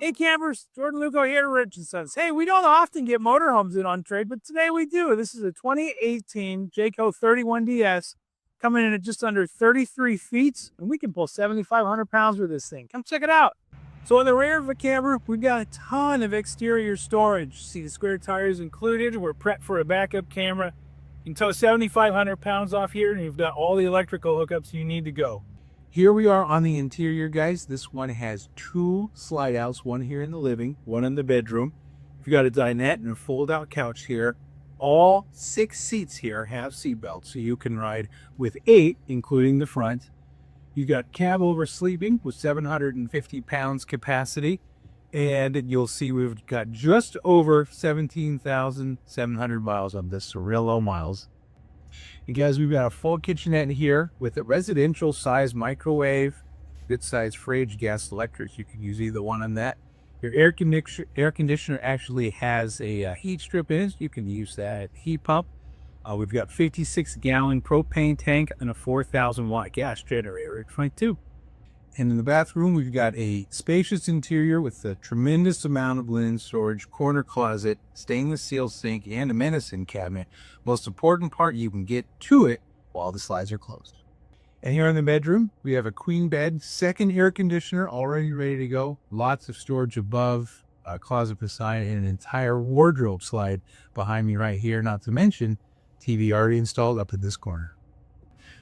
Hey campers, Jordan Lukow here at Rich & Sons. Hey, we don't often get motorhomes in on trade, but today we do. This is a 2018 Jayco 31DS coming in at just under 33 feet, and we can pull 7,500 pounds with this thing. Come check it out. So in the rear of the camper, we've got a ton of exterior storage. See the square tires included. We're prepped for a backup camera. You can tow 7,500 pounds off here, and you've got all the electrical hookups you need to go. Here we are on the interior, guys. This one has two slide outs, one here in the living, one in the bedroom. You've got a dinette and a fold-out couch here. All 6 seats here have seat belts, so you can ride with 8, including the front. You got cab over sleeping with 750 pounds capacity. And you'll see we've got just over 17,700 miles on this, so real low miles. And guys, we've got a full kitchenette here with a residential size microwave, good size fridge, gas, electric. You can use either one on that. Your air conditioner actually has a heat strip in it. You can use that heat pump. We've got 56-gallon propane tank and a 4,000-watt gas generator at 22. And in the bathroom, we've got a spacious interior with a tremendous amount of linen storage, corner closet, stainless steel sink, and a medicine cabinet. Most important part, you can get to it while the slides are closed. And here in the bedroom, we have a queen bed, second air conditioner already ready to go, lots of storage above, a closet beside, and an entire wardrobe slide behind me right here, not to mention TV already installed up in this corner.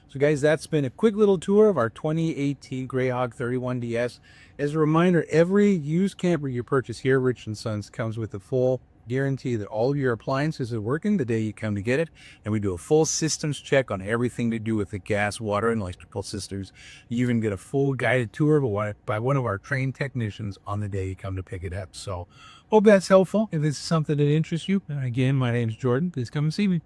So guys, that's been a quick little tour of our 2018 Greyhawk 31DS. As a reminder, every used camper you purchase here at Rich & Sons comes with a full guarantee that all of your appliances are working the day you come to get it. And we do a full systems check on everything to do with the gas, water, and electrical systems. You even get a full guided tour by one of our trained technicians on the day you come to pick it up. So hope that's helpful. If this is something that interests you, again, my name is Jordan. Please come and see me.